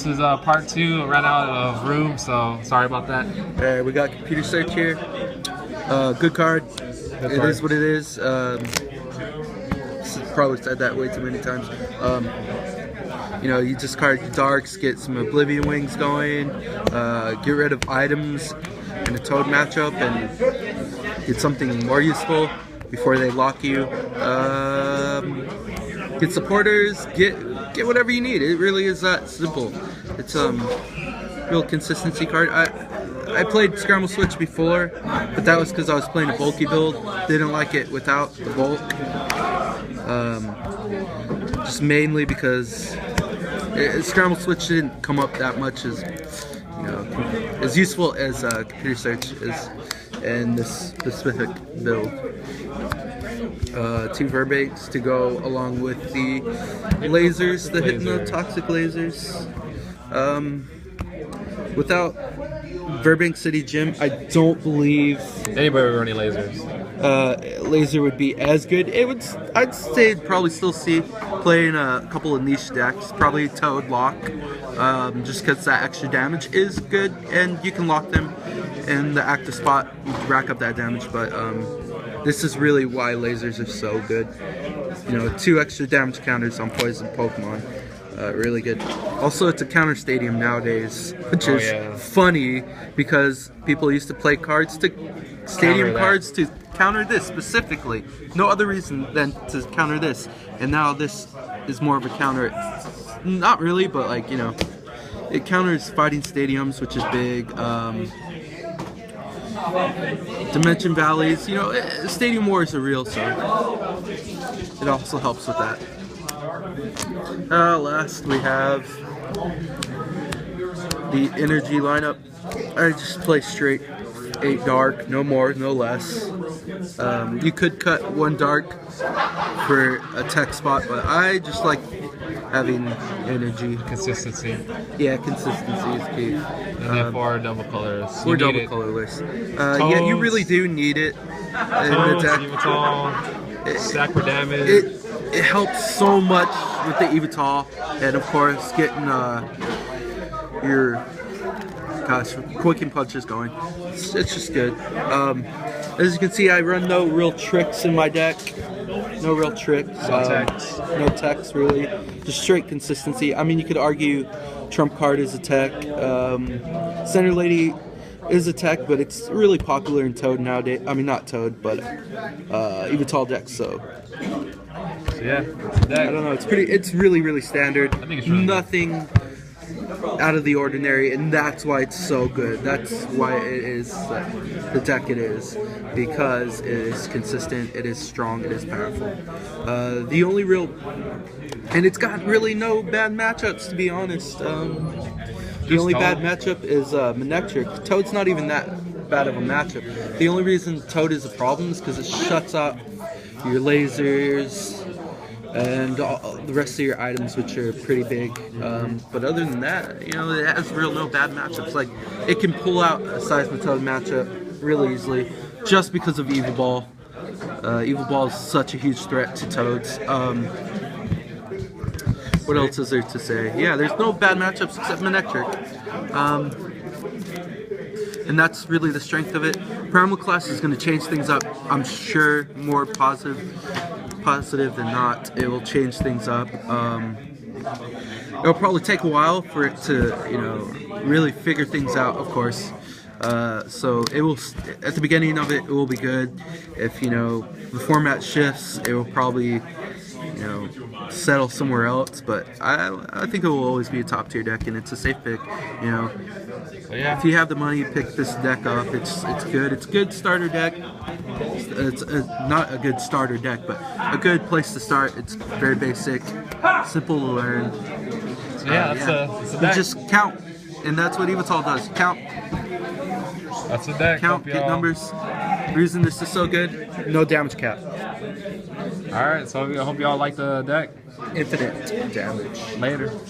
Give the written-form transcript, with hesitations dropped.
this is part 2. I ran out of room, so sorry about that. We got computer search here. Good card. It is what it is. Probably said that way too many times. You know, you discard your darks, get some Oblivion Wings going, get rid of items in a Toad matchup, and get something more useful before they lock you. Get supporters, get whatever you need. It really is that simple. It's real consistency card. I played Scramble Switch before, but that was because I was playing a bulky build. Didn't like it without the bulk. Just mainly because Scramble Switch didn't come up that much as, you know, as useful as computer search is in this specific build. 2 Verbanks to go along with the lasers, the hypnotoxic lasers. Without Verbank City Gym, I don't believe Anybody would run any lasers. laser would be as good. It would, I'd say, probably still see playing a couple of niche decks, probably Toad Lock, just because that extra damage is good, and you can lock them in the active spot, rack up that damage. But this is really why lasers are so good. You know, 2 extra damage counters on poison Pokemon. Really good. Also, it's a counter stadium nowadays, which is funny because people used to play cards to stadium cards to counter this specifically. No other reason than to counter this. And now this is more of a counter. Not really, but like, you know, it counters fighting stadiums, which is big. Dimension Valleys, you know, Stadium Wars are real, so it also helps with that. Last we have the energy lineup. I just play straight 8 dark, no more, no less. You could cut 1 dark for a tech spot, but I just like having energy. Consistency. Yeah, consistency is key. And then 4 double colors. Or double colorless. Yeah, you really do need it in the deck. Yveltal, stack for damage. It helps so much with the yveltal, and of course getting your quicken punches going. It's just good. As you can see, I run no real tricks in my deck. No real tricks. No techs really. Just straight consistency. I mean, you could argue Trump Card is a tech. Center Lady is a tech, but it's really popular in Toad nowadays. I mean, not Toad, but yveltal decks. So yeah, I don't know. It's really standard. I think it's really nothing out of the ordinary, and that's why it's so good. That's why it is the deck it is, because it is consistent, it is strong, it is powerful. The only real, and it's got really no bad matchups, to be honest. The only bad matchup is Manectric. Toad's not even that bad of a matchup. The only reason Toad is a problem is because it shuts off your lasers and the rest of your items, which are pretty big. But other than that, you know, it has real no bad matchups. Like, it can pull out a Seismitoad matchup really easily just because of Evil Ball. Evil Ball is such a huge threat to Toads. What else is there to say? Yeah, there's no bad matchups except Manectric. And that's really the strength of it. Primal Class is going to change things up, I'm sure, more positive than not. It will change things up. It'll probably take a while for it to, you know, really figure things out, of course. So it will, at the beginning of it, it will be good. If, you know, the format shifts, it will probably, you know, settle somewhere else. But I think it will always be a top tier deck, and it's a safe pick, you know. Yeah. If you have the money, pick this deck up. It's good. It's a good starter deck. It's not a good starter deck, but a good place to start. It's very basic, simple to learn. So yeah, that's a deck. You just count, and that's what yveltal does. Count. That's a deck. Count, get numbers. The reason this is so good, no damage cap. Alright, so I hope y'all like the deck. Infinite damage. Later.